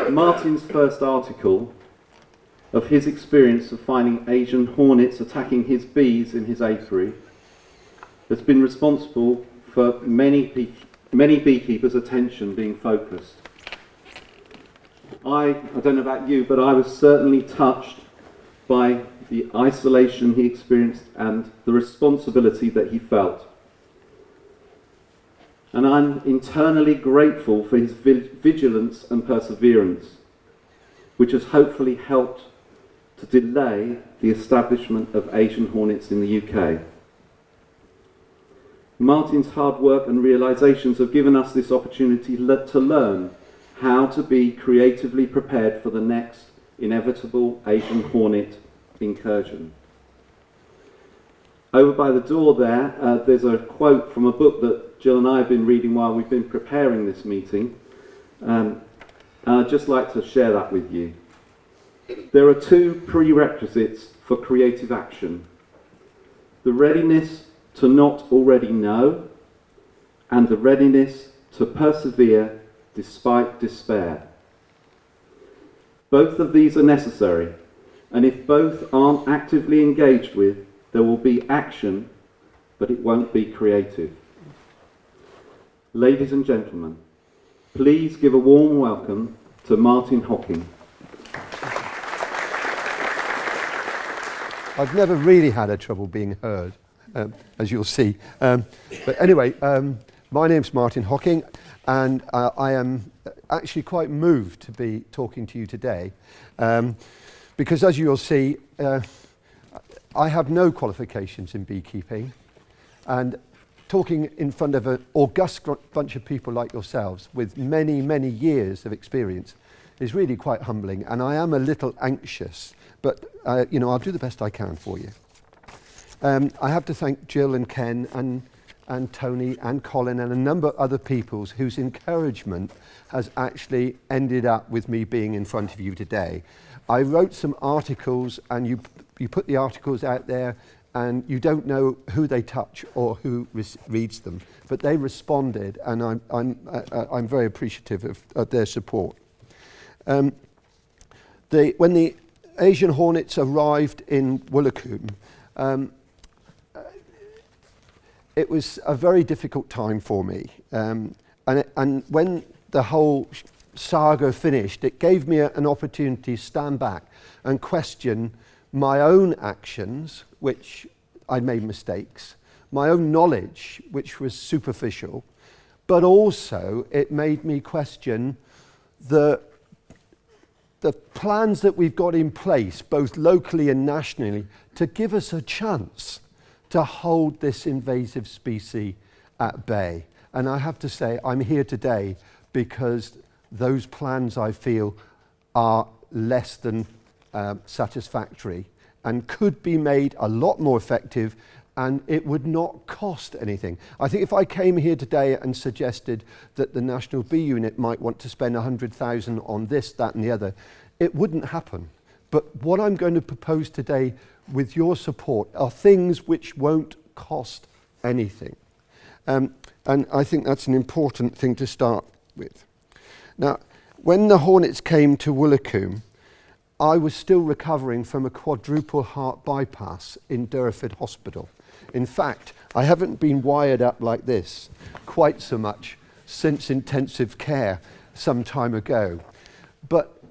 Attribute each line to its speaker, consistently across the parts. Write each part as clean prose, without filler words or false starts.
Speaker 1: Martyn's first article of his experience of finding Asian hornets attacking his bees in his apiary has been responsible for many beekeepers' attention being focused. I don't know about you, but I was certainly touched by the isolation he experienced and the responsibility that he felt. And I'm internally grateful for his vigilance and perseverance, which has hopefully helped to delay the establishment of Asian hornets in the UK. Martyn's hard work and realisations have given us this opportunity to learn how to be creatively prepared for the next inevitable Asian hornet incursion. Over by the door there, there's a quote from a book that Jill and I have been reading while we've been preparing this meeting. And I'd just like to share that with you. There are two prerequisites for creative action: the readiness to not already know, and the readiness to persevere despite despair. Both of these are necessary, and if both aren't actively engaged with, there will be action, but it won't be creative. Ladies and gentlemen, please give a warm welcome to Martyn Hocking.
Speaker 2: I've never really had a trouble being heard, as you'll see. But anyway, my name's Martyn Hocking, and I am actually quite moved to be talking to you today, because as you'll see, I have no qualifications in beekeeping, and talking in front of an august bunch of people like yourselves with many, many years of experience is really quite humbling, and I am a little anxious, but I'll do the best I can for you. I have to thank Jill and Ken and Tony and Colin and a number of other people whose encouragement has actually ended up with me being in front of you today. I wrote some articles, and you put the articles out there, and you don't know who they touch or who reads them, but they responded, and I'm very appreciative of their support. When the Asian hornets arrived in Woolacombe, it was a very difficult time for me, and when the whole saga finished, it gave me an opportunity to stand back and question my own actions, which I made mistakes, my own knowledge, which was superficial, but also it made me question the plans that we've got in place, both locally and nationally, to give us a chance to hold this invasive species at bay. And I have to say, I'm here today because those plans, I feel, are less than satisfactory and could be made a lot more effective, and it would not cost anything. I think if I came here today and suggested that the National Bee Unit might want to spend 100,000 on this, that and the other, it wouldn't happen. But what I'm going to propose today with your support are things which won't cost anything. And I think that's an important thing to start with. Now, when the hornets came to Woolacombe, I was still recovering from a quadruple heart bypass in Durford Hospital. In fact, I haven't been wired up like this quite so much since intensive care some time ago. But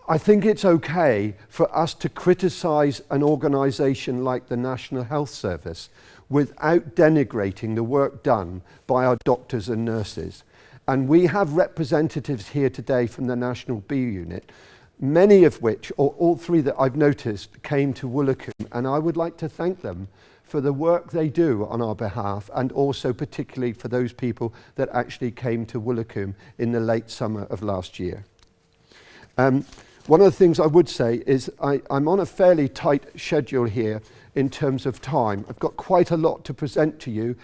Speaker 2: I think it's okay for us to criticise an organisation like the National Health Service without denigrating the work done by our doctors and nurses. And we have representatives here today from the National Bee Unit, many of which, or all three that I've noticed, came to Woolacombe, and I would like to thank them for the work they do on our behalf, and also particularly for those people that actually came to Woolacombe in the late summer of last year. One of the things I would say is I'm on a fairly tight schedule here in terms of time. I've got quite a lot to present to you,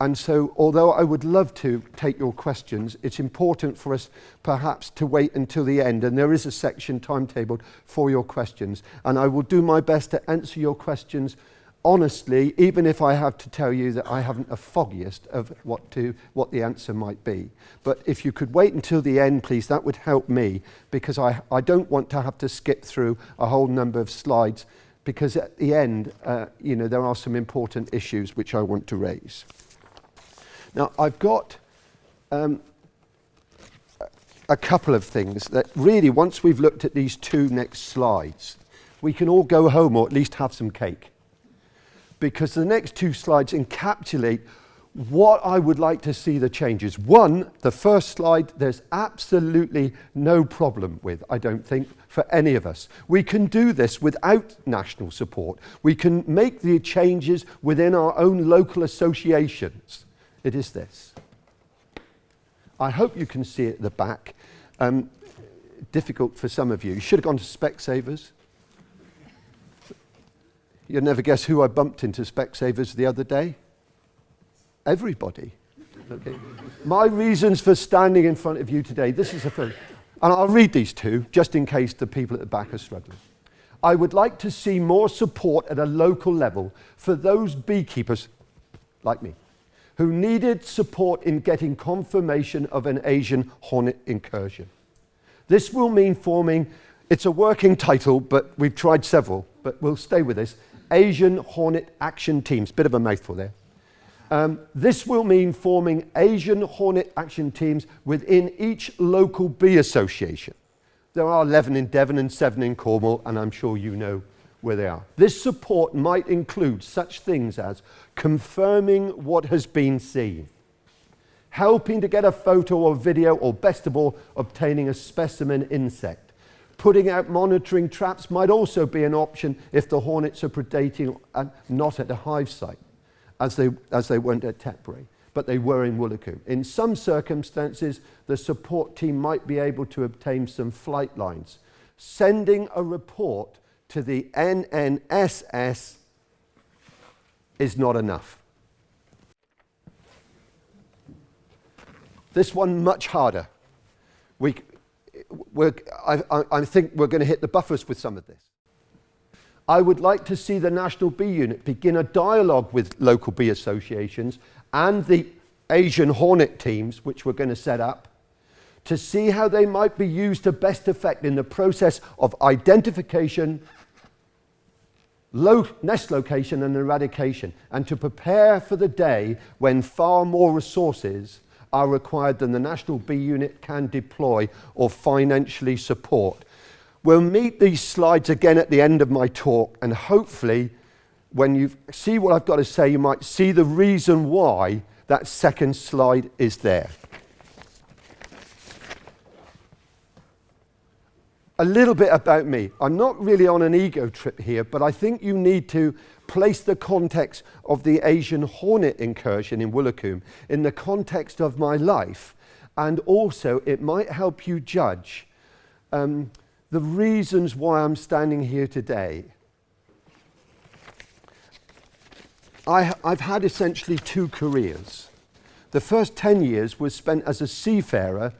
Speaker 2: and so although I would love to take your questions, it's important for us perhaps to wait until the end, and there is a section timetabled for your questions, and I will do my best to answer your questions honestly, even if I have to tell you that I haven't the foggiest of what the answer might be. But if you could wait until the end, please, that would help me, because I don't want to have to skip through a whole number of slides, because at the end, there are some important issues which I want to raise. Now, I've got a couple of things that really, once we've looked at these two next slides, we can all go home or at least have some cake. Because the next two slides encapsulate what I would like to see the changes. One, the first slide, there's absolutely no problem with, I don't think, for any of us. We can do this without national support. We can make the changes within our own local associations. It is this. I hope you can see it at the back. Difficult for some of you. You should have gone to Specsavers. You'll never guess who I bumped into Specsavers the other day. Everybody. Okay. My reasons for standing in front of you today, this is a first, and I'll read these two, just in case the people at the back are struggling. I would like to see more support at a local level for those beekeepers, like me, who needed support in getting confirmation of an Asian Hornet incursion. This will mean forming, it's a working title, but we've tried several, but we'll stay with this, Asian Hornet action teams. Bit of a mouthful there. This will mean forming Asian Hornet action teams within each local bee association. There are 11 in Devon and 7 in Cornwall, and I'm sure you know where they are. This support might include such things as confirming what has been seen, helping to get a photo or video, or best of all, obtaining a specimen insect. Putting out monitoring traps might also be an option if the hornets are predating and not at a hive site, as they weren't at Tetbury, but they were in Woolacombe. In some circumstances, the support team might be able to obtain some flight lines. Sending a report to the NNSS is not enough. This one much harder. I think we're going to hit the buffers with some of this. I would like to see the National Bee Unit begin a dialogue with local bee associations and the Asian Hornet teams, which we're going to set up, to see how they might be used to best effect in the process of identification, nest location and eradication, and to prepare for the day when far more resources are required than the National Bee Unit can deploy or financially support. We'll meet these slides again at the end of my talk, and hopefully when you see what I've got to say, you might see the reason why that second slide is there. A little bit about me. I'm not really on an ego trip here, but I think you need to place the context of the Asian Hornet incursion in Woolacombe in the context of my life, and also it might help you judge the reasons why I'm standing here today. I've had essentially two careers. The first 10 years was spent as a seafarer,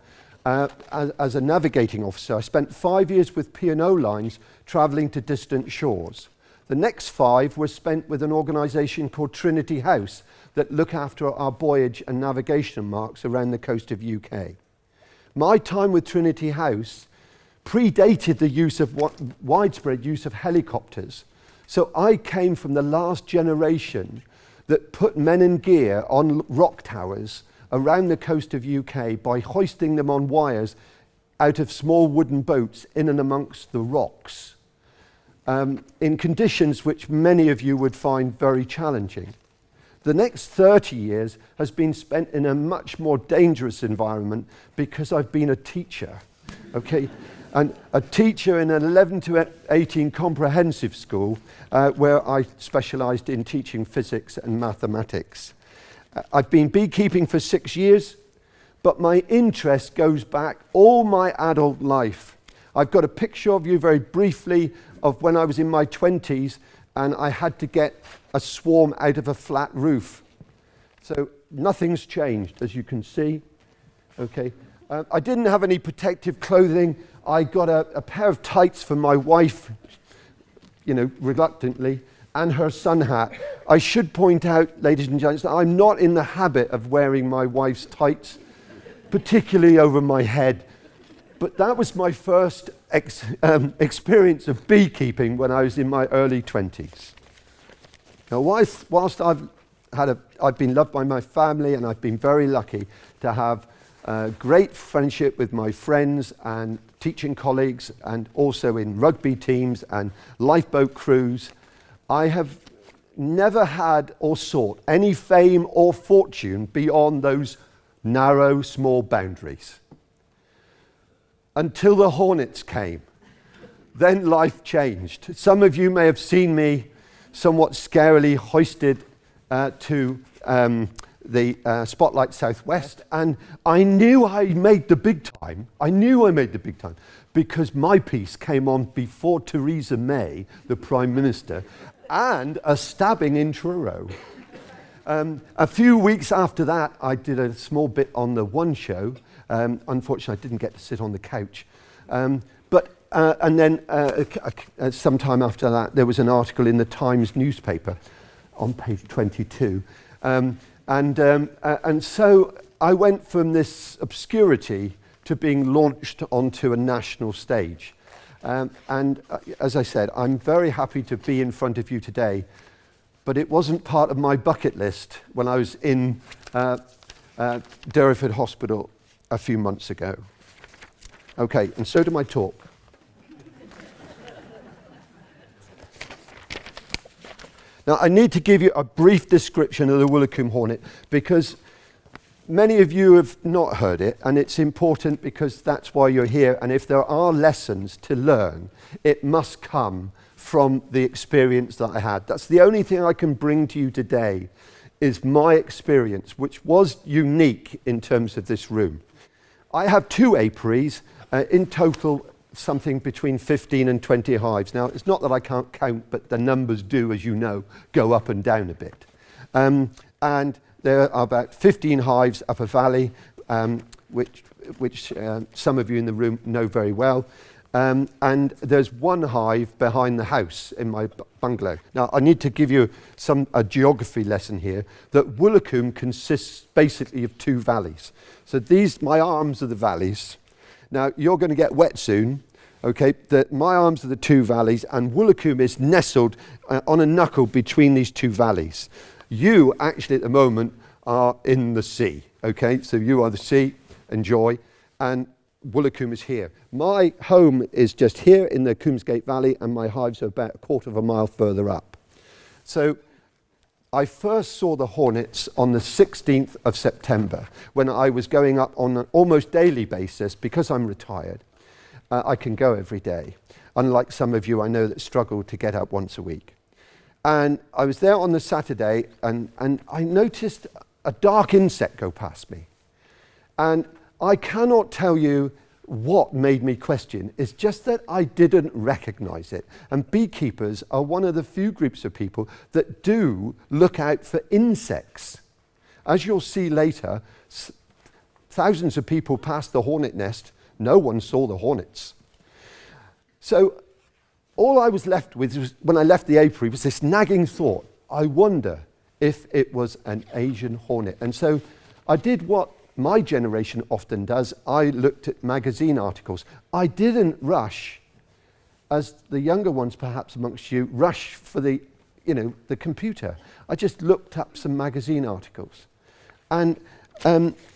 Speaker 2: as a navigating officer. I spent 5 years with P&O lines travelling to distant shores. The next 5 were spent with an organisation called Trinity House that look after our buoyage and navigation marks around the coast of UK. My time with Trinity House predated the use of widespread use of helicopters. So I came from the last generation that put men in gear on rock towers around the coast of UK by hoisting them on wires out of small wooden boats in and amongst the rocks, in conditions which many of you would find very challenging. The next 30 years has been spent in a much more dangerous environment because I've been a teacher, okay? And a teacher in an 11 to 18 comprehensive school where I specialised in teaching physics and mathematics. I've been beekeeping for 6 years, but my interest goes back all my adult life. I've got a picture of you very briefly of when I was in my 20s and I had to get a swarm out of a flat roof. So nothing's changed, as you can see. Okay. I didn't have any protective clothing. I got a pair of tights for my wife, reluctantly, and her sun hat. I should point out, ladies and gents, that I'm not in the habit of wearing my wife's tights, particularly over my head. But that was my first experience of beekeeping when I was in my early 20s. Now, whilst I've been loved by my family, and I've been very lucky to have great friendship with my friends and teaching colleagues, and also in rugby teams and lifeboat crews, I have never had or sought any fame or fortune beyond those narrow, small boundaries. Until the Hornets came. Then life changed. Some of you may have seen me somewhat scarily hoisted to the Spotlight Southwest, and I knew I made the big time. I knew I made the big time because my piece came on before Theresa May, the Prime Minister, and a stabbing in Truro. A few weeks after that, I did a small bit on the One Show. Unfortunately, I didn't get to sit on the couch. And then sometime after that, there was an article in the Times newspaper on page 22. And so I went from this obscurity to being launched onto a national stage. As I said, I'm very happy to be in front of you today, but it wasn't part of my bucket list when I was in Derriford Hospital a few months ago. Okay, and so to my talk. Now, I need to give you a brief description of the Woolacombe Hornet because many of you have not heard it, and it's important because that's why you're here. And if there are lessons to learn, it must come from the experience that I had. That's the only thing I can bring to you today is my experience, which was unique in terms of this room. I have 2 apiaries, in total something between 15 and 20 hives. Now, it's not that I can't count, but the numbers do, as you know, go up and down a bit. And there are about 15 hives up a valley, which some of you in the room know very well. And there's 1 hive behind the house in my bungalow. Now, I need to give you a geography lesson here, that Woolacombe consists basically of 2 valleys. So my arms are the valleys. Now, you're going to get wet soon, okay? My arms are the 2 valleys, and Woolacombe is nestled on a knuckle between these 2 valleys. You, actually, at the moment, are in the sea, okay? So you are the sea, enjoy, and Woolacombe is here. My home is just here in the Coomsgate Valley, and my hives are about a quarter of a mile further up. So I first saw the Hornets on the 16th of September when I was going up on an almost daily basis. Because I'm retired, I can go every day, unlike some of you I know that struggle to get up once a week. And I was there on the Saturday, and I noticed a dark insect go past me. And I cannot tell you what made me question. It's just that I didn't recognize it. And beekeepers are one of the few groups of people that do look out for insects. As you'll see later, thousands of people passed the hornet nest. No one saw the hornets. So all I was left with was, when I left the apiary, was this nagging thought. I wonder if it was an Asian hornet. And so I did what my generation often does. I looked at magazine articles. I didn't rush, as the younger ones perhaps amongst you, rush for the computer. I just looked up some magazine articles. And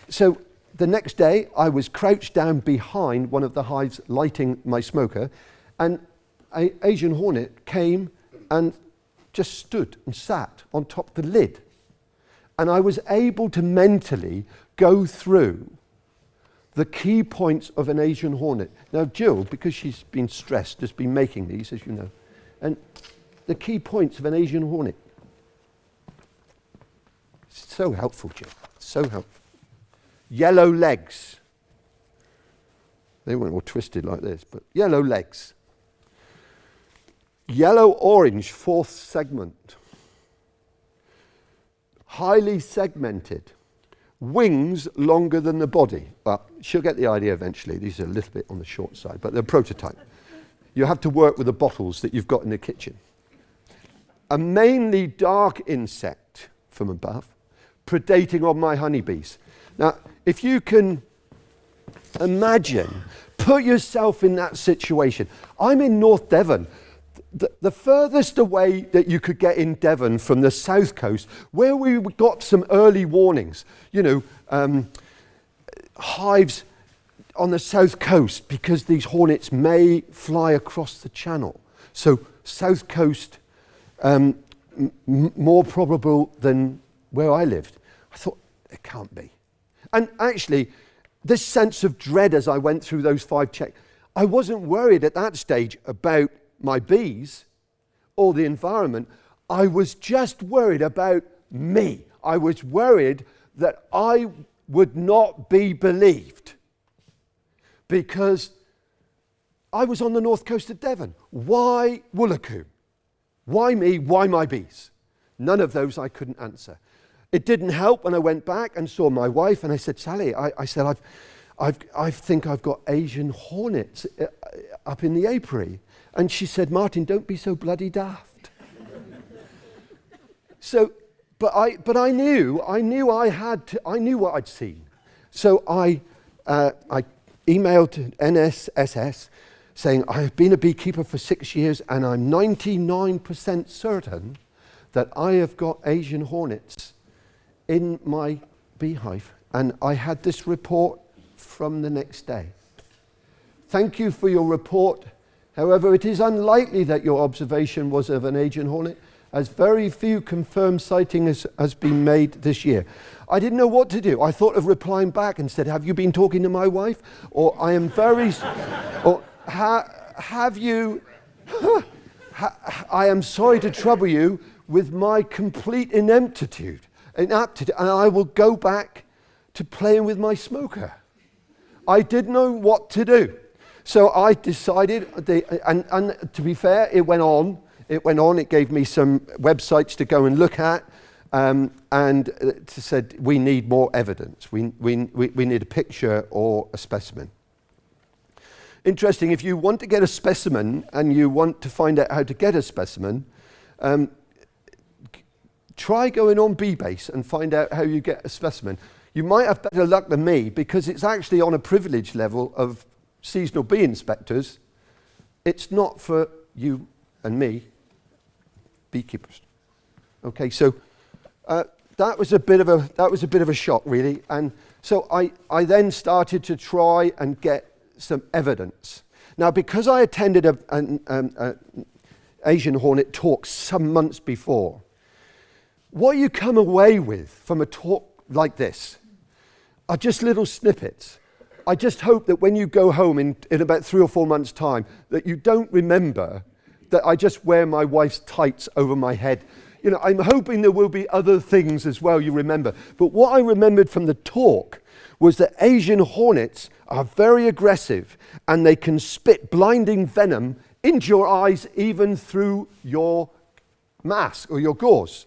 Speaker 2: so the next day I was crouched down behind one of the hives lighting my smoker, and an Asian hornet came and just stood and sat on top of the lid. And I was able to mentally go through the key points of an Asian hornet. Now, Jill, because she's been stressed, has been making these, as you know. And the key points of an Asian hornet. It's so helpful, Jill. So helpful. Yellow legs. They weren't all twisted like this, but yellow legs. Yellow-orange, 4th segment. Highly segmented. Wings longer than the body. Well, she'll get the idea eventually. These are a little bit on the short side, but they're prototype. You have to work with the bottles that you've got in the kitchen. a mainly dark insect from above, predating on my honeybees. Now, if you can imagine, put yourself in that situation. I'm in North Devon. The furthest away that you could get in Devon from the south coast, where we got some early warnings, hives on the south coast because these hornets may fly across the channel. So south coast, more probable than where I lived. I thought, it can't be. And actually, this sense of dread as I went through those 5 checks, I wasn't worried at that stage about my bees or the environment. I was just worried about me. I was worried that I would not be believed because I was on the north coast of Devon. Why Woolacombe? Why me? Why my bees? None of those I couldn't answer. It didn't help when I went back and saw my wife, and I said, Sally, I said, I think I've got Asian Hornets up in the apiary. And she said, Martyn, don't be so bloody daft. But I knew I knew what I'd seen. So I emailed to NSSS saying, I've been a beekeeper for 6 years and I'm 99% certain that I have got Asian Hornets in my beehive. And I had this report from the next day. Thank you for your report. However, it is unlikely that your observation was of an Asian Hornet, as very few confirmed sighting has been made this year. I didn't know what to do. I thought of replying back and said, have you been talking to my wife? Or I am very, or have you, I am sorry to trouble you with my complete ineptitude, and I will go back to playing with my smoker. I didn't know what to do. So I decided, and to be fair, it went on. It gave me some websites to go and look at, and it said, we need more evidence. We need a picture or a specimen. Interesting, if you want to get a specimen and you want to find out how to get a specimen, try going on BeeBase and find out how you get a specimen. You might have better luck than me because it's actually on a privilege level of seasonal bee inspectors. It's not for you and me, beekeepers. Okay, so that was a bit of a shock, really. And so I then started to try and get some evidence. Now, because I attended an Asian Hornet talk some months before, what you come away with from a talk like this are just little snippets. I just hope that when you go home in about 3 or 4 months' time, that you don't remember that I just wear my wife's tights over my head. You know, I'm hoping there will be other things as well you remember. But what I remembered from the talk was that Asian Hornets are very aggressive and they can spit blinding venom into your eyes even through your mask or your gauze.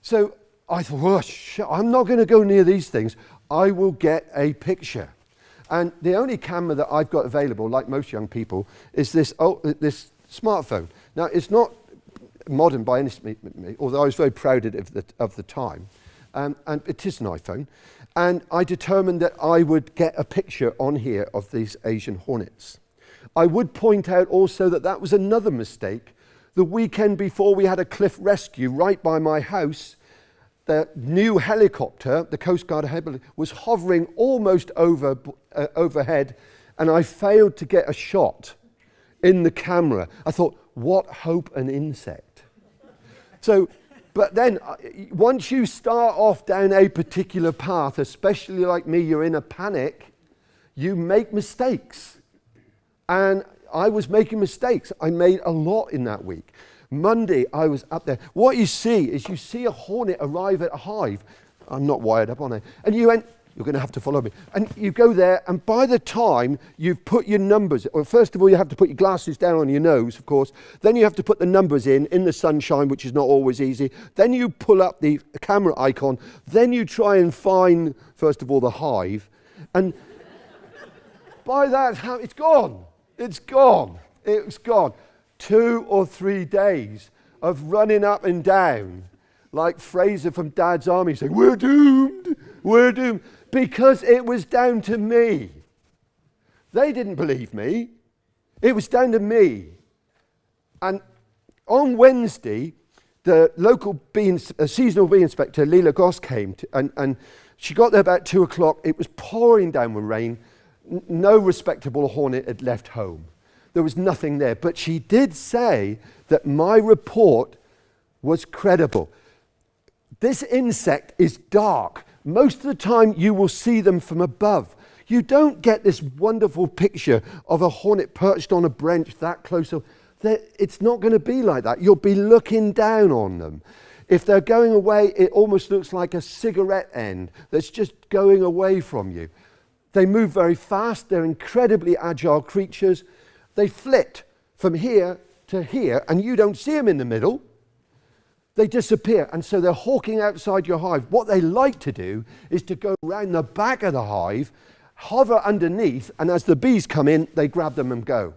Speaker 2: So I thought, well, I'm not going to go near these things. I will get a picture. And the only camera that I've got available, like most young people, is this smartphone. Now, it's not modern by any means, although I was very proud of the time. And it is an iPhone. And I determined that I would get a picture on here of these Asian Hornets. I would point out also that that was another mistake. The weekend before, we had a cliff rescue right by my house. The new helicopter, the Coast Guard helicopter, was hovering almost overhead, and I failed to get a shot in the camera. I thought, what hope an insect. So, but then once you start off down a particular path, especially like me, you're in a panic, you make mistakes. And I was making mistakes. I made a lot in that week. Monday, I was up there. What you see is you see a hornet arrive at a hive. I'm not wired up on it. And you went, you're going to have to follow me. And you go there, and by the time you've put your numbers, well, first of all, you have to put your glasses down on your nose, of course. Then you have to put the numbers in the sunshine, which is not always easy. Then you pull up the camera icon. Then you try and find, first of all, the hive. And by that time, it's gone. It's gone. It's gone. 2 or 3 days of running up and down like Fraser from Dad's Army saying, we're doomed, we're doomed, because it was down to me. They didn't believe me. It was down to me. And on Wednesday, the local seasonal bee inspector, Leila Goss, came and she got there about 2 o'clock. It was pouring down with rain. No respectable hornet had left home. There was nothing there. But she did say that my report was credible. This insect is dark. Most of the time you will see them from above. You don't get this wonderful picture of a hornet perched on a branch that close. It's not going to be like that. You'll be looking down on them. If they're going away, it almost looks like a cigarette end that's just going away from you. They move very fast. They're incredibly agile creatures. They flit from here to here, and you don't see them in the middle. They disappear, and so they're hawking outside your hive. What they like to do is to go around the back of the hive, hover underneath, and as the bees come in, they grab them and go.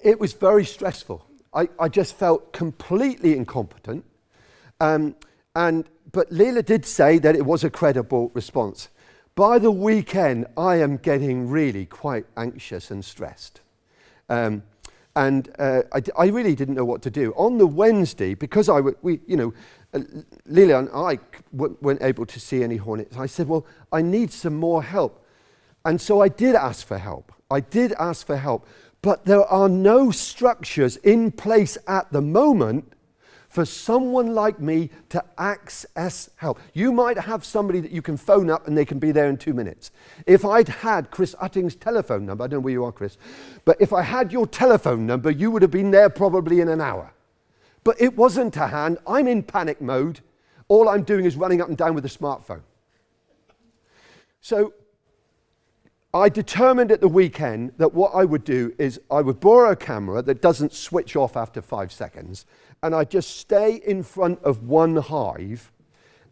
Speaker 2: It was very stressful. I just felt completely incompetent. But Leila did say that it was a credible response. By the weekend, I am getting really quite anxious and stressed. I really didn't know what to do. On the Wednesday, because Leila and I weren't able to see any hornets, I said, well, I need some more help. And so I did ask for help. But there are no structures in place at the moment for someone like me to access help. You might have somebody that you can phone up and they can be there in 2 minutes. If I'd had Chris Utting's telephone number, I don't know where you are, Chris, but if I had your telephone number, you would have been there probably in an hour. But it wasn't to hand. I'm in panic mode. All I'm doing is running up and down with a smartphone. So I determined at the weekend that what I would do is I would borrow a camera that doesn't switch off after 5 seconds, and I'd just stay in front of one hive,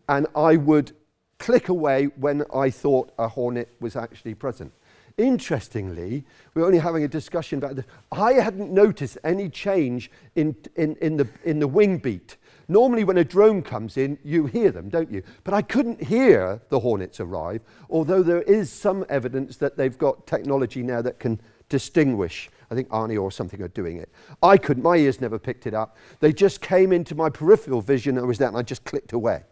Speaker 2: and I would click away when I thought a hornet was actually present. Interestingly, we were only having a discussion about this. I hadn't noticed any change in the wing beat. Normally when a drone comes in, you hear them, don't you? But I couldn't hear the hornets arrive, although there is some evidence that they've got technology now that can distinguish. I think Arnie or something are doing it. I couldn't, my ears never picked it up. They just came into my peripheral vision, and I was there, and I just clicked away.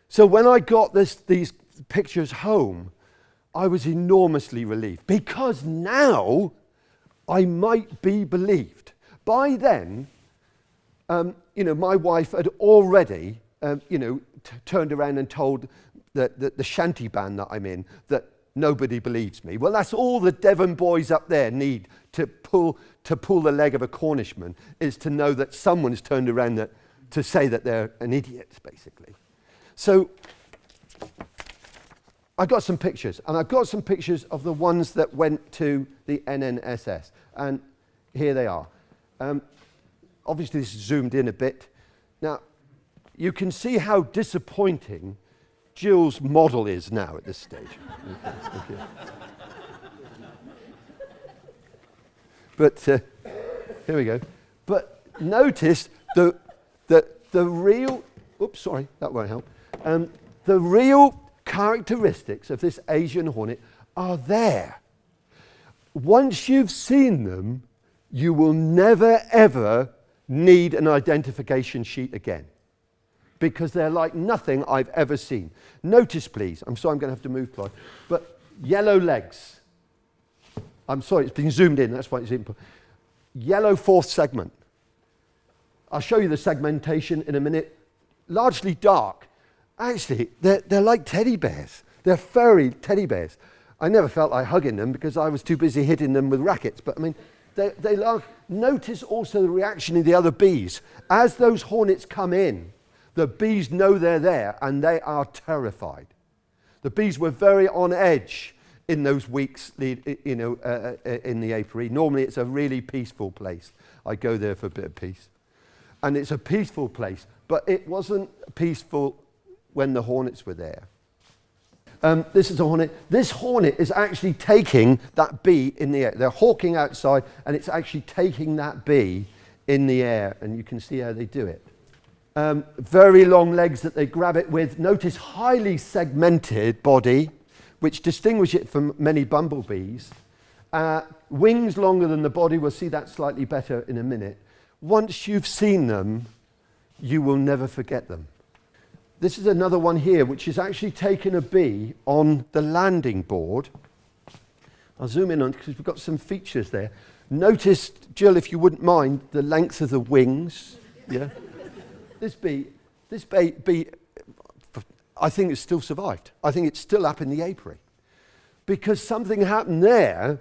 Speaker 2: So when I got these pictures home, I was enormously relieved, because now I might be believed. By then, my wife had already, turned around and told the shanty band that I'm in that nobody believes me. Well, that's all the Devon boys up there need to pull the leg of a Cornishman, is to know that someone's turned around to say that they're an idiot, basically. So I got some pictures, and I've got some pictures of the ones that went to the NNSS, and here they are. Obviously, this is zoomed in a bit. Now, you can see how disappointing Jill's model is now at this stage. Okay. But here we go. But notice the real, oops, sorry, that won't help. The real characteristics of this Asian hornet are there. Once you've seen them, you will never, ever need an identification sheet again, because they're like nothing I've ever seen. Notice, please, I'm sorry I'm going to have to move, Clive, but yellow legs. I'm sorry, it's been zoomed in, that's why it's important. Yellow fourth segment. I'll show you the segmentation in a minute. Largely dark. Actually, they're like teddy bears. They're furry teddy bears. I never felt like hugging them because I was too busy hitting them with rackets, but I mean, they love. Notice also the reaction of the other bees. As those hornets come in, the bees know they're there and they are terrified. The bees were very on edge in those weeks, in the apiary. Normally it's a really peaceful place. I go there for a bit of peace. And it's a peaceful place, but it wasn't peaceful when the hornets were there. This is a hornet. This hornet is actually taking that bee in the air. They're hawking outside, and it's actually taking that bee in the air, and you can see how they do it. Very long legs that they grab it with. Notice highly segmented body, which distinguish it from many bumblebees. Wings longer than the body. We'll see that slightly better in a minute. Once you've seen them, you will never forget them. This is another one here, which is actually taking a bee on the landing board. I'll zoom in on because we've got some features there. Notice, Jill, if you wouldn't mind, the length of the wings. Yeah. This bee, I think it's still survived. I think it's still up in the apiary. Because something happened there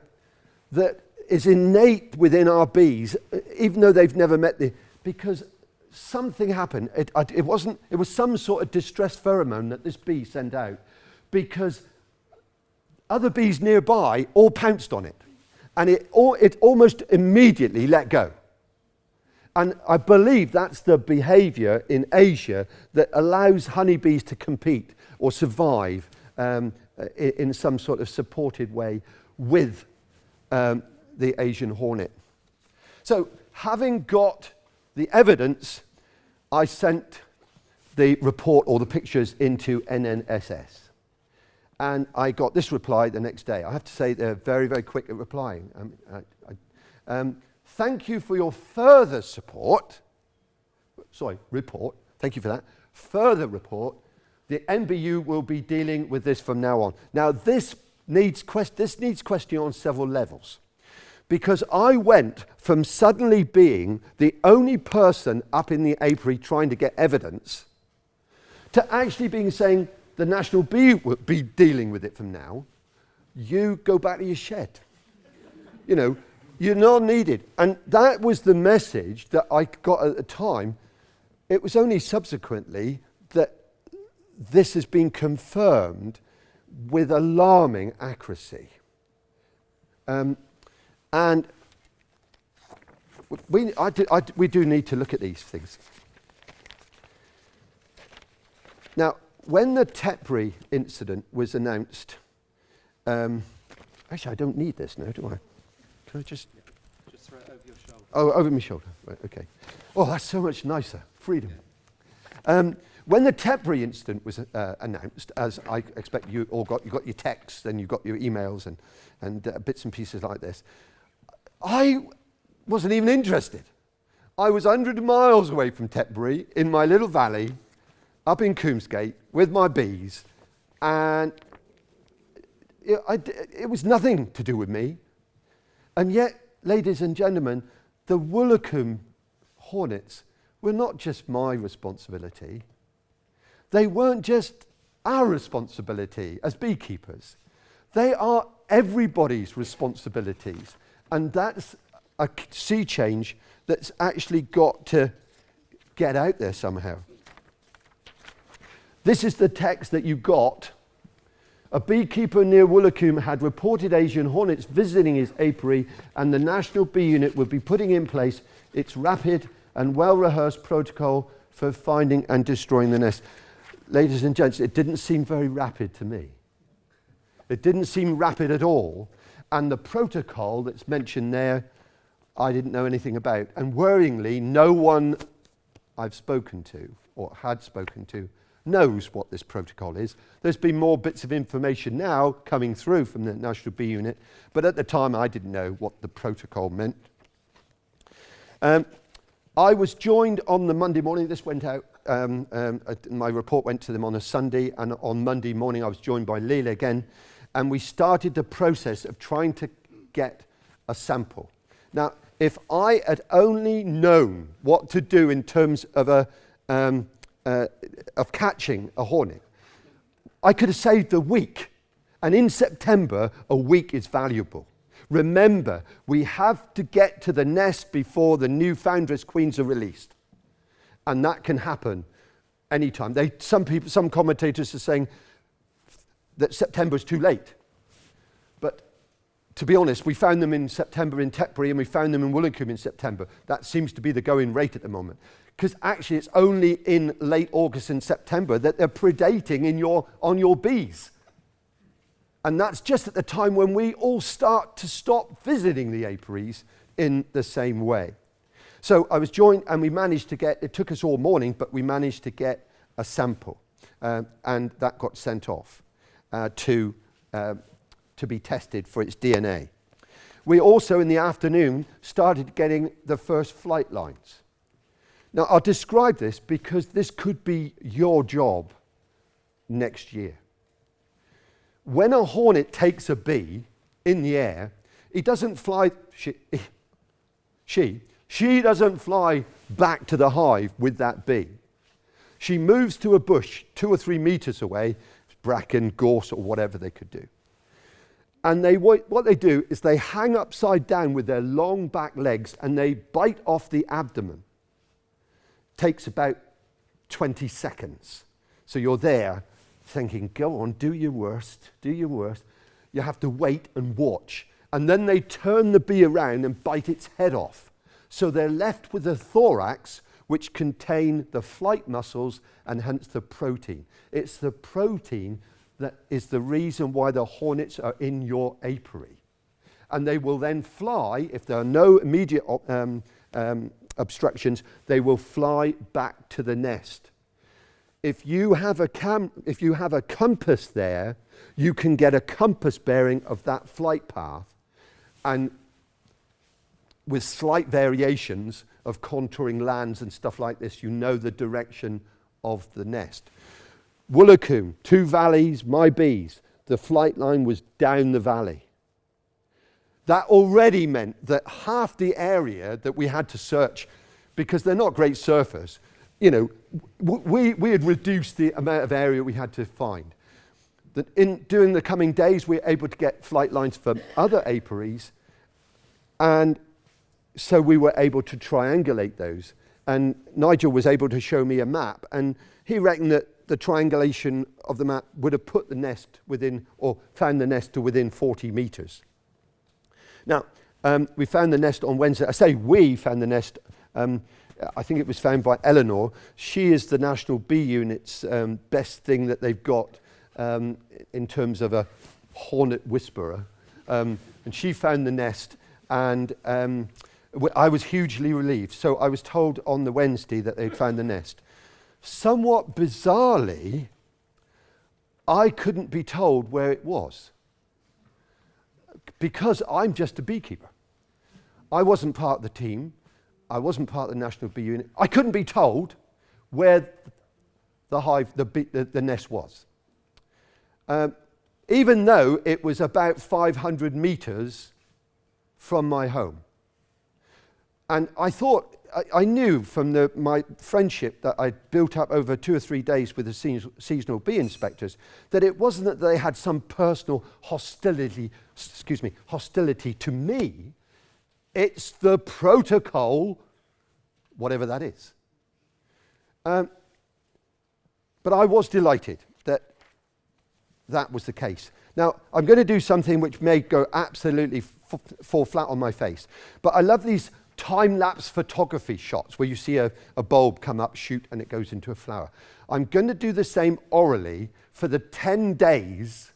Speaker 2: that is innate within our bees, even though they've never met because something happened. It was some sort of distress pheromone that this bee sent out because other bees nearby all pounced on it. And it almost immediately let go. And I believe that's the behavior in Asia that allows honeybees to compete or survive in some sort of supported way with the Asian hornet. So having got the evidence, I sent the report or the pictures into NNSS. And I got this reply the next day. I have to say they're very, very quick at replying. Thank you for your further support. Report. Thank you for that. Further report. The NBU will be dealing with this from now on. Now, this needs questioning on several levels. Because I went from suddenly being the only person up in the apiary trying to get evidence to actually being saying the National Bee will be dealing with it from now. You go back to your shed. You know, you're not needed. And that was the message that I got at the time. It was only subsequently that this has been confirmed with alarming accuracy. And we do need to look at these things. Now, when the Tetbury incident was announced, actually I don't need this now, do I? Can I just throw it over your shoulder? Oh, over my shoulder. Right, okay. Oh, that's so much nicer. Freedom. When the Tetbury incident was announced, as I expect you all got your texts and you got your emails and bits and pieces like this, I wasn't even interested. I was 100 miles away from Tetbury in my little valley up in Coomsgate with my bees, and it was nothing to do with me. And yet, ladies and gentlemen, the Woolacombe Hornets were not just my responsibility. They weren't just our responsibility as beekeepers. They are everybody's responsibilities. And that's a sea change that's actually got to get out there somehow. This is the text that you got. A beekeeper near Woolacombe had reported Asian hornets visiting his apiary, and the National Bee Unit would be putting in place its rapid and well-rehearsed protocol for finding and destroying the nest. Ladies and gents, it didn't seem very rapid to me. It didn't seem rapid at all. And the protocol that's mentioned there, I didn't know anything about. And worryingly, no one I've spoken to or had spoken to knows what this protocol is. There's been more bits of information now coming through from the National Bee Unit, but at the time I didn't know what the protocol meant. I was joined on the Monday morning. This went out, my report went to them on a Sunday, and on Monday morning I was joined by Leila again, and we started the process of trying to get a sample. Now, if I had only known what to do in terms of of catching a hornet, I could have saved a week. And in September, a week is valuable. Remember, we have to get to the nest before the new foundress queens are released. And that can happen anytime. Some commentators are saying that September is too late. But to be honest, we found them in September in Tetbury and we found them in Woolacombe in September. That seems to be the going rate at the moment. Because actually it's only in late August and September that they're predating on your bees. And that's just at the time when we all start to stop visiting the apiaries in the same way. So I was joined, and we managed to get, it took us all morning, but we managed to get a sample. And that got sent off to be tested for its DNA. We also, in the afternoon, started getting the first flight lines. Now, I'll describe this because this could be your job next year. When a hornet takes a bee in the air, he doesn't fly, she doesn't fly back to the hive with that bee. She moves to a bush 2 or 3 meters away, bracken, gorse, or whatever they could do. And what they do is they hang upside down with their long back legs and they bite off the abdomen. Takes about 20 seconds. So you're there thinking, go on, do your worst, do your worst. You have to wait and watch. And then they turn the bee around and bite its head off. So they're left with a thorax which contain the flight muscles and hence the protein. It's the protein that is the reason why the hornets are in your apiary. And they will then fly, if there are no immediate obstructions, they will fly back to the nest. If you have a compass there, you can get a compass bearing of that flight path, and with slight variations of contouring lands and stuff like this, you know the direction of the nest. Woolacombe, 2 valleys, my bees, the flight line was down the valley. That already meant that half the area that we had to search, because they're not great surfers, you know, we had reduced the amount of area we had to find. That during the coming days, we were able to get flight lines from other apiaries, and so we were able to triangulate those. And Nigel was able to show me a map, and he reckoned that the triangulation of the map would have put the nest within, or found the nest to within 40 meters. Now, we found the nest on Wednesday. I say we found the nest. I think it was found by Eleanor. She is the National Bee Unit's best thing that they've got in terms of a hornet whisperer. And she found the nest, and I was hugely relieved. So I was told on the Wednesday that they'd found the nest. Somewhat bizarrely, I couldn't be told where it was because I'm just a beekeeper. I wasn't part of the team. I wasn't part of the National Bee Unit. I couldn't be told where the hive, the nest was. Even though it was about 500 meters from my home. And I thought, I knew from my friendship that I'd built up over 2 or 3 days with the seasonal bee inspectors, that it wasn't that they had some personal hostility to me. It's the protocol, whatever that is. But I was delighted that that was the case. Now, I'm going to do something which may go absolutely fall flat on my face, but I love these time-lapse photography shots where you see a bulb come up, shoot, and it goes into a flower. I'm going to do the same orally for the 10 days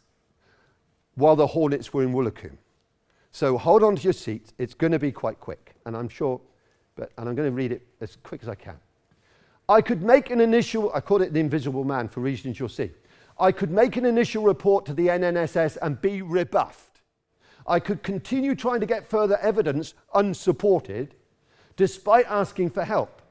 Speaker 2: while the hornets were in Woolacombe. So hold on to your seats. It's going to be quite quick, and I'm sure, and I'm going to read it as quick as I can. I could make an initial, I call it the invisible man for reasons you'll see. I could make an initial report to the NNSS and be rebuffed. I could continue trying to get further evidence unsupported, despite asking for help.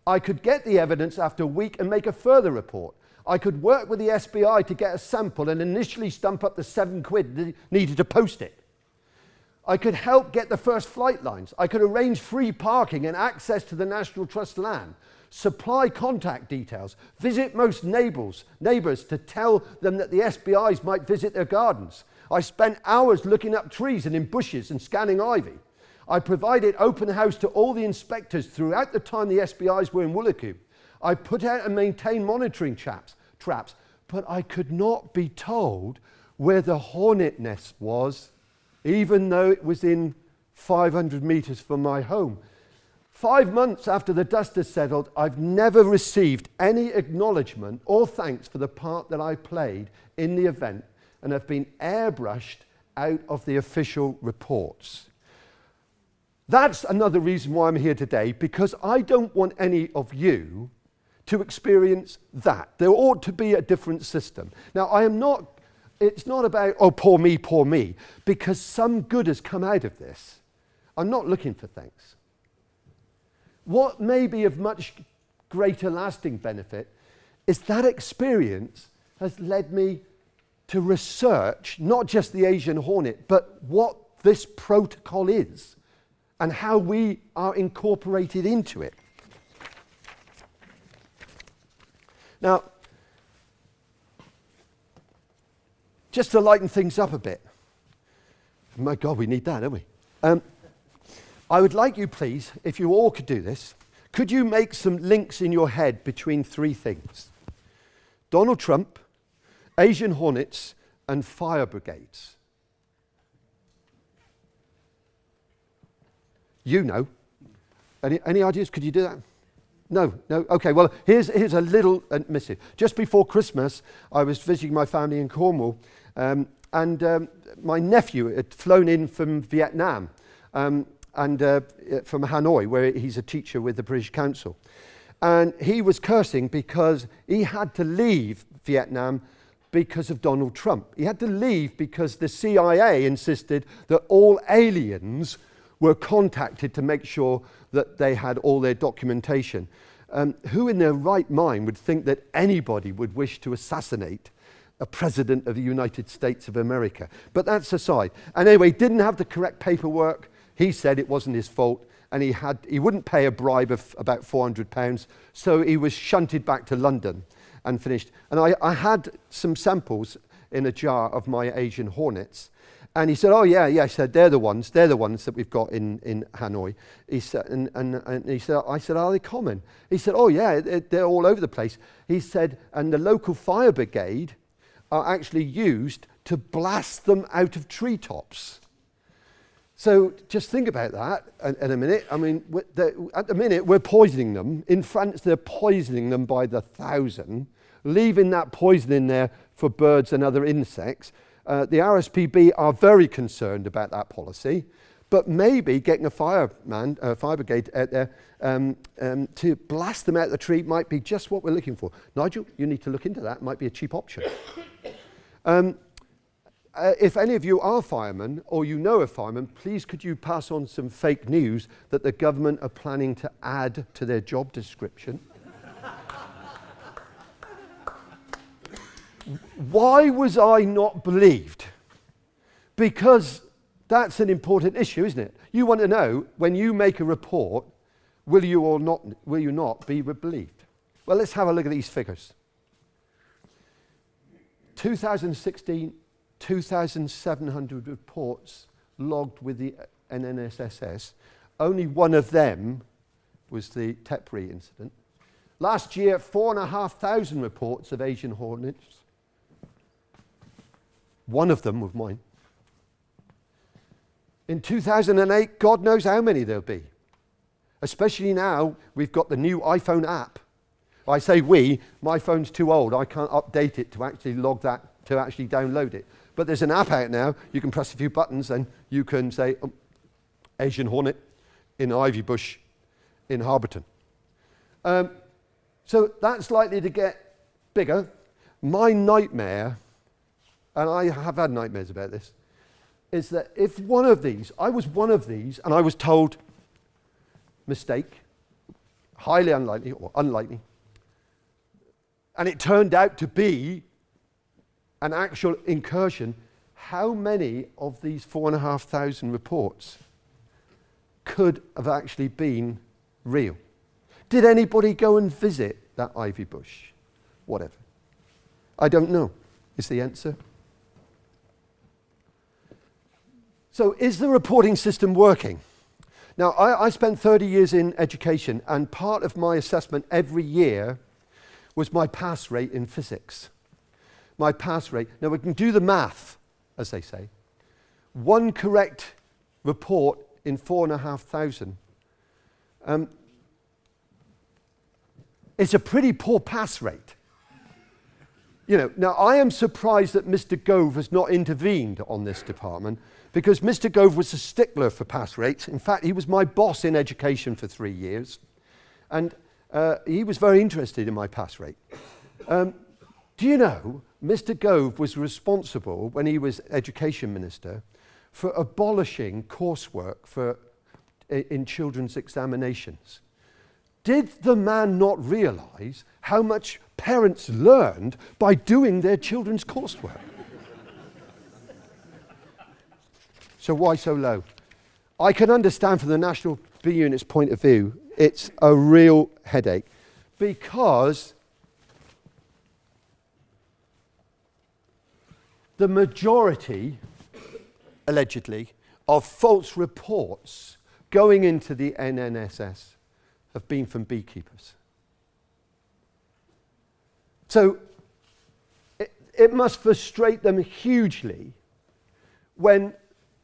Speaker 2: I could get the evidence after a week and make a further report. I could work with the SBI to get a sample and initially stump up the £7 needed to post it. I could help get the first flight lines. I could arrange free parking and access to the National Trust land, supply contact details, visit most neighbours to tell them that the SBIs might visit their gardens. I spent hours looking up trees and in bushes and scanning ivy. I provided open house to all the inspectors throughout the time the SBIs were in Woolacombe. I put out and maintained monitoring traps, but I could not be told where the hornet nest was, even though it was in 500 meters from my home. 5 months after the dust has settled, I've never received any acknowledgement or thanks for the part that I played in the event and have been airbrushed out of the official reports. That's another reason why I'm here today, because I don't want any of you to experience that. There ought to be a different system. Now, it's not about, oh, poor me, because some good has come out of this. I'm not looking for thanks. What may be of much greater lasting benefit is that experience has led me to research not just the Asian Hornet, but what this protocol is and how we are incorporated into it. Now, just to lighten things up a bit, my God, we need that, don't we? I would like you, please, if you all could do this, could you make some links in your head between three things? Donald Trump, Asian Hornets, and fire brigades. You know. Any ideas? Could you do that? No. Okay, well, here's a little missive. Just before Christmas, I was visiting my family in Cornwall, and my nephew had flown in from Vietnam, and from Hanoi, where he's a teacher with the British Council. And he was cursing because he had to leave Vietnam because of Donald Trump. He had to leave because the CIA insisted that all aliens were contacted to make sure that they had all their documentation. Who in their right mind would think that anybody would wish to assassinate a president of the United States of America? But that's aside. And anyway, he didn't have the correct paperwork. He said it wasn't his fault, and he wouldn't pay a bribe of about £400, so he was shunted back to London and finished. And I had some samples in a jar of my Asian Hornets, and he said, oh yeah, I said, they're the ones that we've got in Hanoi. He said, and he said, I said, are they common? He said, oh yeah, they're all over the place. He said, and the local fire brigade are actually used to blast them out of treetops. So just think about that in a minute. I mean, at the minute, we're poisoning them. In France, they're poisoning them by the 1,000, leaving that poison in there for birds and other insects. The RSPB are very concerned about that policy, but maybe getting a fire brigade out there to blast them out of the tree might be just what we're looking for. Nigel, you need to look into that. It might be a cheap option. If any of you are firemen or you know a fireman, please could you pass on some fake news that the government are planning to add to their job description? Why was I not believed? Because that's an important issue, isn't it? You want to know, when you make a report, will you not be believed? Well, let's have a look at these figures. 2016, 2,700 reports logged with the NNSSS. Only one of them was the Tepri incident. Last year, 4,500 reports of Asian Hornets. One of them was mine. In 2008, God knows how many there'll be. Especially now, we've got the new iPhone app. I say we, my phone's too old. I can't update it to actually log that, to actually download it. But there's an app out now. You can press a few buttons and you can say, Asian Hornet in Ivy Bush in Harberton. So that's likely to get bigger. My nightmare, and I have had nightmares about this, is that if one of these, I was one of these, and I was told, mistake, highly unlikely, or unlikely, and it turned out to be an actual incursion, how many of these 4,500 reports could have actually been real? Did anybody go and visit that ivy bush? Whatever. I don't know, is the answer. So is the reporting system working? Now, I spent 30 years in education, and part of my assessment every year was my pass rate in physics. My pass rate. Now, we can do the math, as they say. One correct report in 4,500. It's a pretty poor pass rate. Now I am surprised that Mr. Gove has not intervened on this department, because Mr. Gove was a stickler for pass rates. In fact, he was my boss in education for 3 years, and he was very interested in my pass rate. Do you know, Mr. Gove was responsible, when he was education minister, for abolishing coursework in children's examinations. Did the man not realise how much parents learned by doing their children's coursework? So why so low? I can understand from the National Bee Unit's point of view, it's a real headache, because the majority, allegedly, of false reports going into the NNSS have been from beekeepers. So it must frustrate them hugely when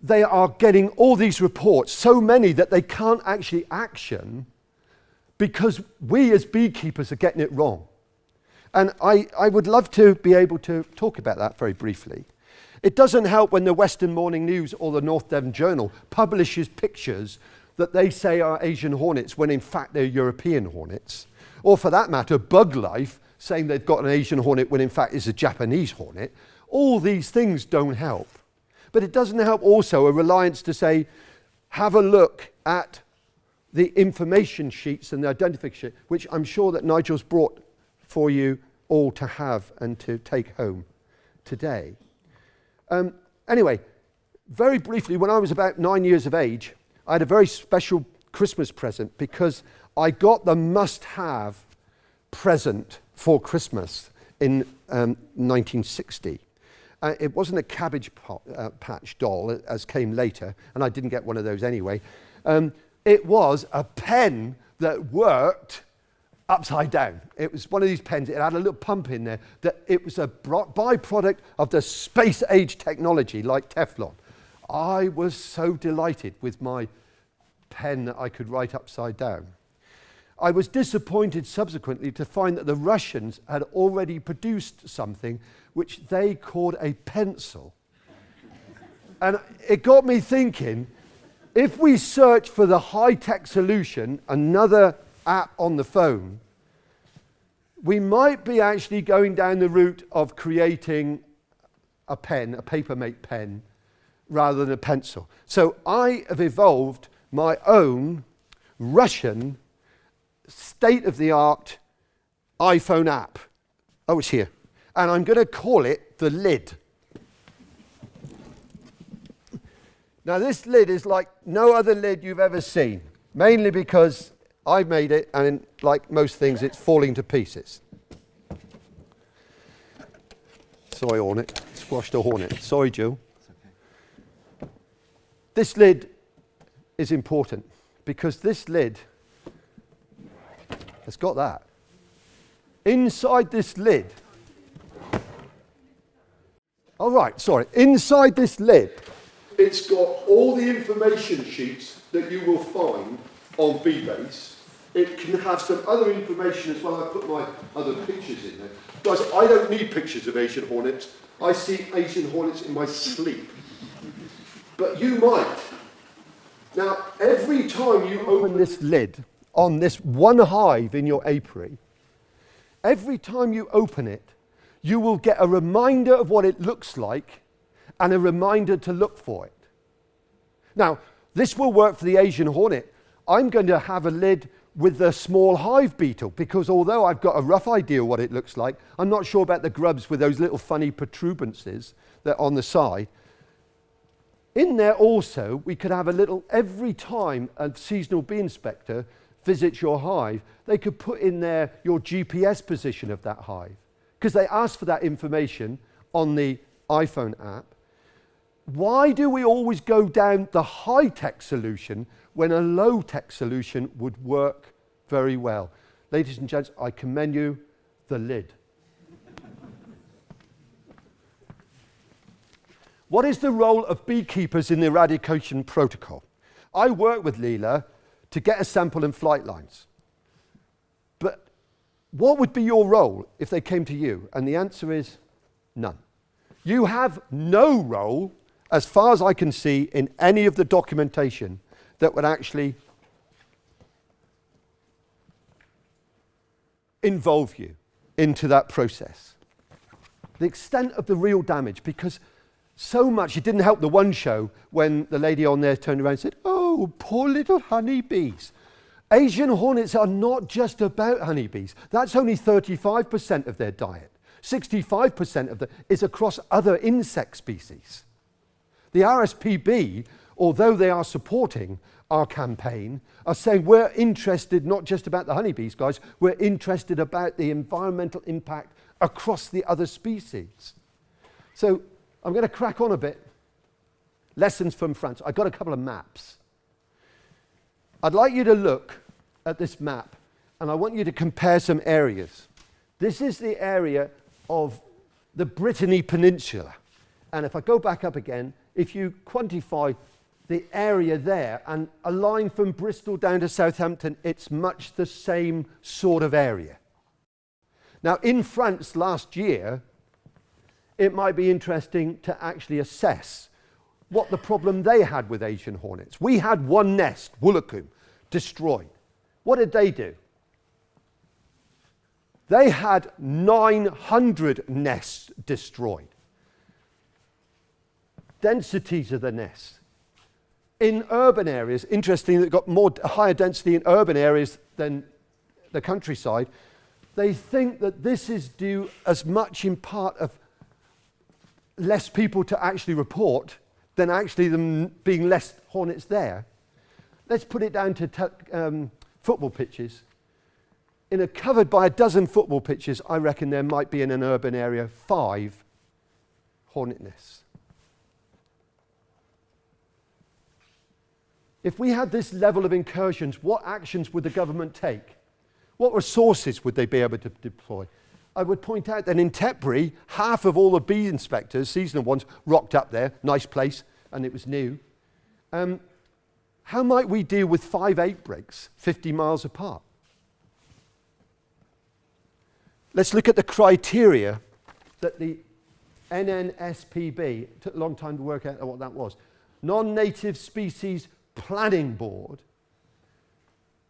Speaker 2: they are getting all these reports, so many that they can't actually action because we as beekeepers are getting it wrong. And I would love to be able to talk about that very briefly. It doesn't help when the Western Morning News or the North Devon Journal publishes pictures that they say are Asian hornets when in fact they're European hornets. Or for that matter, Bug Life saying they've got an Asian hornet when in fact it's a Japanese hornet. All these things don't help. But it doesn't help also a reliance to say, have a look at the information sheets and the identification, which I'm sure that Nigel's brought for you all to have and to take home today. Anyway, very briefly, when I was about 9 years of age, I had a very special Christmas present because I got the must-have present for Christmas in 1960. It wasn't a Cabbage Patch doll, as came later, and I didn't get one of those anyway. It was a pen that worked upside down. It was one of these pens. It had a little pump in there. That it was a byproduct of the space age technology, like Teflon. I was so delighted with my pen that I could write upside down. I was disappointed subsequently to find that the Russians had already produced something which they called a pencil. And it got me thinking, if we search for the high-tech solution, another app on the phone, we might be actually going down the route of creating a pen, a Papermate pen, rather than a pencil. So I have evolved my own Russian state-of-the-art iPhone app. Oh, it's here. And I'm going to call it the Lid. Now, this lid is like no other lid you've ever seen, mainly because I made it, and like most things, it's falling to pieces. Sorry, Hornet. Squashed a hornet. Sorry, Jill. Okay. This lid is important because this lid has got that. Inside this lid, inside this lid, it's got all the information sheets that you will find on BeeBase. It can have some other information as well. I've put my other pictures in there. Guys, I don't need pictures of Asian hornets. I see Asian hornets in my sleep. But you might. Now, every time you open this lid on this one hive in your apiary, every time you open it, you will get a reminder of what it looks like and a reminder to look for it. Now, this will work for the Asian hornet. I'm going to have a lid with the small hive beetle because although I've got a rough idea what it looks like, I'm not sure about the grubs with those little funny protuberances that are on the side. In there also, we could have a little, every time a seasonal bee inspector visits your hive, they could put in there your GPS position of that hive because they ask for that information on the iPhone app. Why do we always go down the high-tech solution when a low-tech solution would work very well? Ladies and gents, I commend you, the Lid. What is the role of beekeepers in the eradication protocol? I work with Leela to get a sample in flight lines. But what would be your role if they came to you? And the answer is none. You have no role, as far as I can see, in any of the documentation that would actually involve you into that process. The extent of the real damage, because so much, it didn't help the one show when the lady on there turned around and said, "Oh, poor little honeybees." Asian hornets are not just about honeybees. That's only 35% of their diet. 65% of it is across other insect species. The RSPB, although they are supporting our campaign, are saying we're interested not just about the honeybees, guys, we're interested about the environmental impact across the other species. So I'm going to crack on a bit. Lessons from France. I've got a couple of maps. I'd like you to look at this map, and I want you to compare some areas. This is the area of the Brittany Peninsula. And if I go back up again, if you quantify the area there and a line from Bristol down to Southampton, it's much the same sort of area. Now, in France last year, it might be interesting to actually assess what the problem they had with Asian hornets. We had one nest, Woolacombe, destroyed. What did they do? They had 900 nests destroyed. Densities of the nests. In urban areas, interestingly, they've got higher density in urban areas than the countryside. They think that this is due as much in part of less people to actually report than actually them being less hornets there. Let's put it down to football pitches. Covered by a dozen football pitches, I reckon there might be in an urban area 5 hornet nests. If we had this level of incursions, what actions would the government take? What resources would they be able to deploy? I would point out that in Tetbury, half of all the bee inspectors, seasonal ones, rocked up there, nice place, and it was new. How might we deal with 5 outbreaks 50 miles apart? Let's look at the criteria that the NNSPB, took a long time to work out what that was, Non-Native Species Planning Board.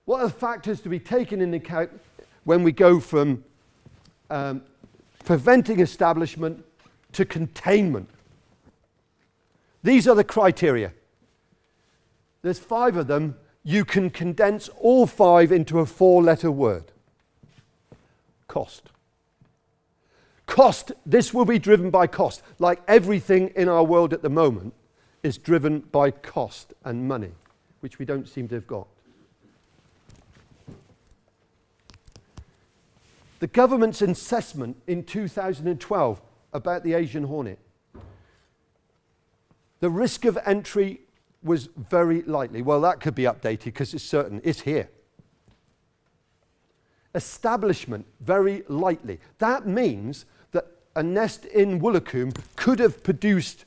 Speaker 2: What are the factors to be taken into account when we go from preventing establishment to containment? These are the criteria. There's 5 of them. You can condense all 5 into a 4-letter word. Cost. Cost, this will be driven by cost. Like everything in our world at the moment is driven by cost and money, which we don't seem to have got. The government's assessment in 2012 about the Asian hornet, the risk of entry was very likely. Well, that could be updated because it's certain. It's here. Establishment, very likely. That means that a nest in Woolacombe could have produced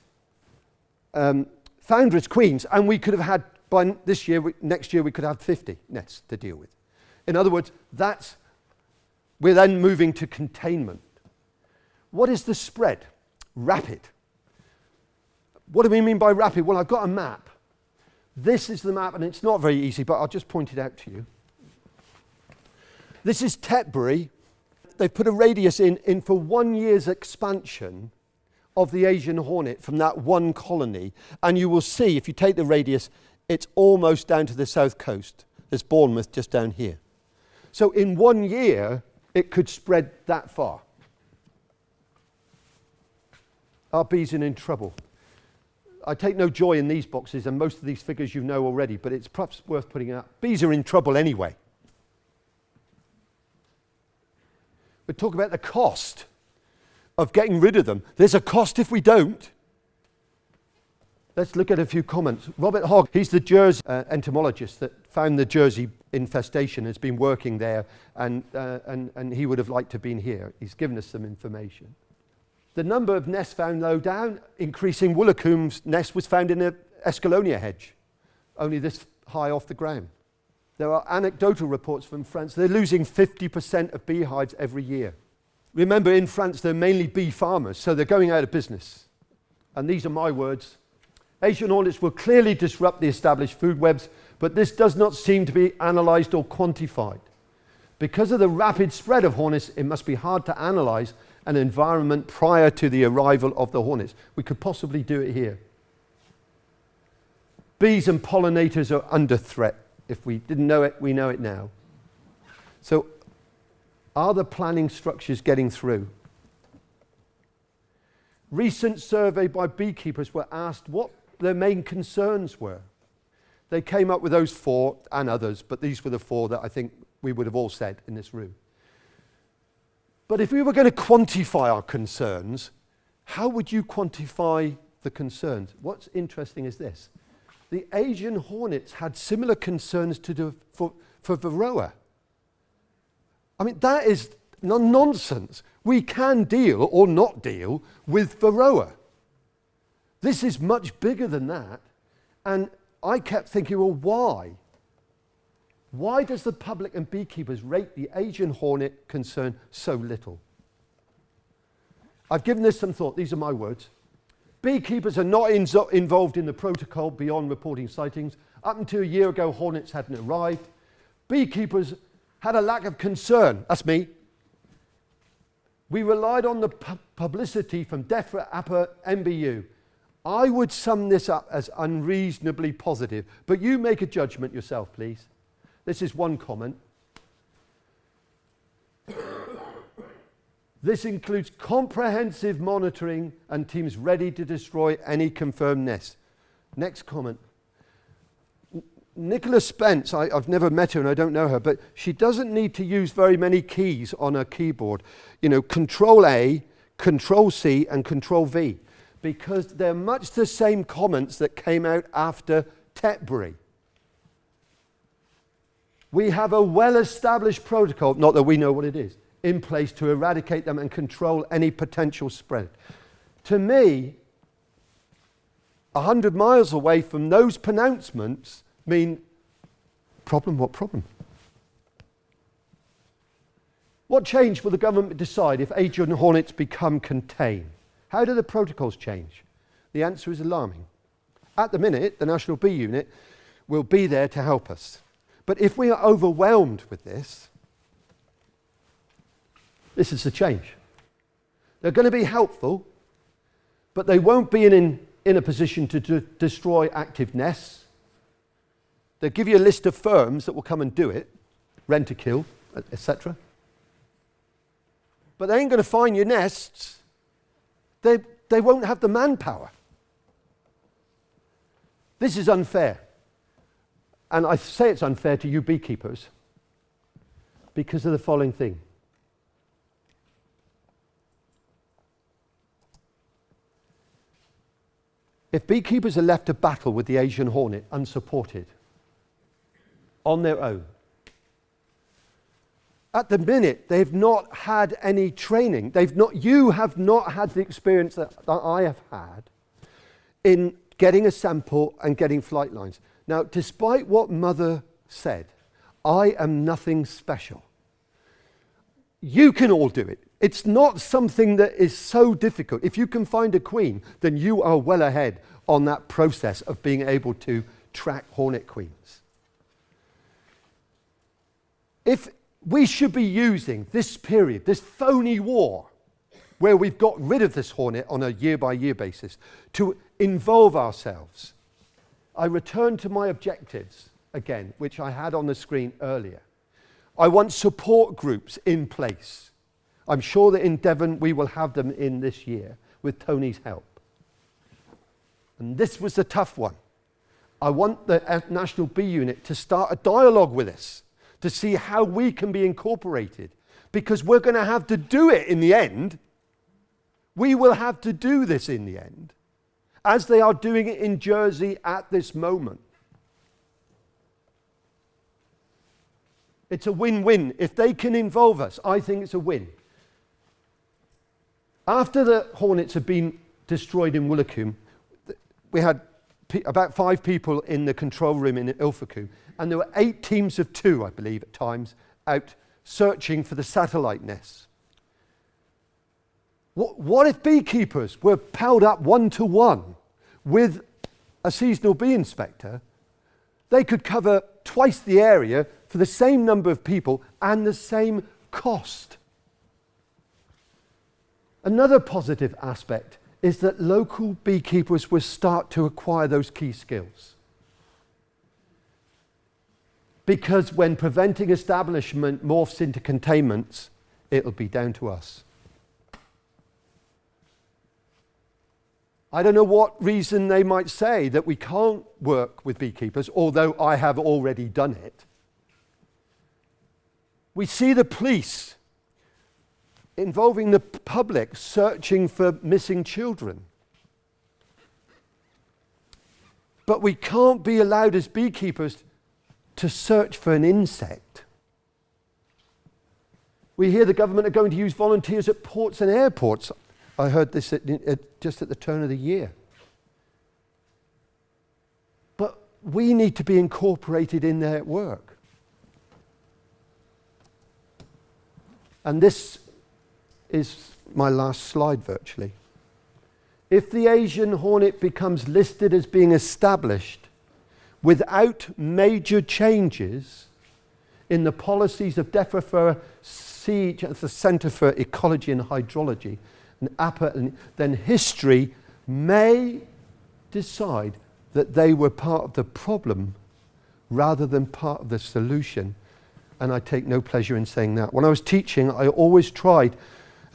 Speaker 2: foundress queens, and we could have had, by this year, next year, we could have 50 nests to deal with. In other words, we're then moving to containment. What is the spread? Rapid. What do we mean by rapid? Well, I've got a map. This is the map, and it's not very easy, but I'll just point it out to you. This is Tetbury. They've put a radius in for 1 year's expansion of the Asian hornet from that one colony. And you will see, if you take the radius, it's almost down to the south coast. There's Bournemouth just down here. So in 1 year, it could spread that far. Our bees are in trouble. I take no joy in these boxes, and most of these figures you know already, but it's perhaps worth putting out. Bees are in trouble anyway. But talk about the cost of getting rid of them. There's a cost if we don't. Let's look at a few comments. Robert Hogg, he's the Jersey entomologist that found the Jersey infestation, has been working there, and he would have liked to have been here. He's given us some information. The number of nests found low down, increasing. Woolacombe's nest was found in an escalonia hedge, only this high off the ground. There are anecdotal reports from France. They're losing 50% of beehives every year. Remember, in France, they're mainly bee farmers, so they're going out of business. And these are my words. Asian hornets will clearly disrupt the established food webs, but this does not seem to be analysed or quantified. Because of the rapid spread of hornets, it must be hard to analyse an environment prior to the arrival of the hornets. We could possibly do it here. Bees and pollinators are under threat. If we didn't know it, we know it now. So, are the planning structures getting through? Recent survey by beekeepers were asked what their main concerns were. They came up with those 4 and others, but these were the 4 that I think we would have all said in this room. But if we were going to quantify our concerns, how would you quantify the concerns? What's interesting is this. The Asian hornets had similar concerns for Varroa. I mean, that is nonsense. We can deal or not deal with Varroa. This is much bigger than that. And I kept thinking, well, why? Why does the public and beekeepers rate the Asian hornet concern so little? I've given this some thought. These are my words. Beekeepers are not involved in the protocol beyond reporting sightings. Up until a year ago, hornets hadn't arrived. Beekeepers had a lack of concern. That's me. We relied on the publicity from DEFRA, APA, MBU. I would sum this up as unreasonably positive, but you make a judgment yourself, please. This is one comment. This includes comprehensive monitoring and teams ready to destroy any confirmed nests. Next comment. Nicola Spence, I've never met her and I don't know her, but she doesn't need to use very many keys on her keyboard. You know, Control A, Control C, and Control V, because they're much the same comments that came out after Tetbury. We have a well-established protocol, not that we know what it is, in place to eradicate them and control any potential spread. To me, 100 miles away from those pronouncements mean, problem, what problem? What change will the government decide if Asian hornets become contained? How do the protocols change? The answer is alarming. At the minute, the National Bee Unit will be there to help us. But if we are overwhelmed with this is the change. They're going to be helpful, but they won't be in a position to destroy active nests. They'll give you a list of firms that will come and do it, Rent-A-Kill, etc. But they ain't going to find your nests. They won't have the manpower. This is unfair. And I say it's unfair to you beekeepers because of the following thing. If beekeepers are left to battle with the Asian hornet unsupported, on their own, at the minute they've not had any training. You have not had the experience that I have had in getting a sample and getting flight lines. Now, despite what Mother said, I am nothing special. You can all do it. It's not something that is so difficult. If you can find a queen, then you are well ahead on that process of being able to track hornet queens. If we should be using this period, this phony war, where we've got rid of this hornet on a year-by-year basis, to involve ourselves. I return to my objectives again, which I had on the screen earlier. I want support groups in place. I'm sure that in Devon we will have them in this year with Tony's help. And this was the tough one. I want the National Bee Unit to start a dialogue with us to see how we can be incorporated, because we're going to have to do it in the end. We will have to do this in the end, as they are doing it in Jersey at this moment. It's a win-win. If they can involve us, I think it's a win. After the hornets have been destroyed in Woolacombe, we had about 5 people in the control room in Ilfracombe, and there were 8 teams of 2, I believe, at times, out searching for the satellite nests. What if beekeepers were paired up 1-to-1 with a seasonal bee inspector? They could cover twice the area for the same number of people and the same cost. Another positive aspect is that local beekeepers will start to acquire those key skills. Because when preventing establishment morphs into containments, it'll be down to us. I don't know what reason they might say that we can't work with beekeepers, although I have already done it. We see the police involving the public searching for missing children. But we can't be allowed as beekeepers to search for an insect. We hear the government are going to use volunteers at ports and airports. I heard this just at the turn of the year. But we need to be incorporated in their work. And this is my last slide virtually. If the Asian Hornet becomes listed as being established without major changes in the policies of DEFRA Siege as the Centre for Ecology and Hydrology, and APA, then history may decide that they were part of the problem rather than part of the solution. And I take no pleasure in saying that. When I was teaching, I always tried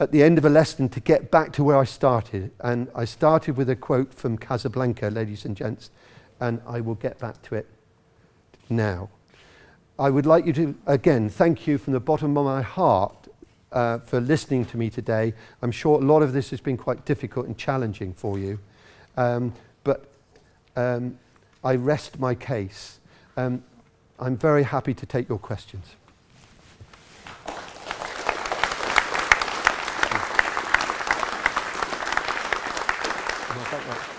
Speaker 2: at the end of a lesson to get back to where I started. And I started with a quote from Casablanca, ladies and gents, and I will get back to it now. I would like you to, again, thank you from the bottom of my heart for listening to me today. I'm sure a lot of this has been quite difficult and challenging for you, but I rest my case. I'm very happy to take your questions. Thank you.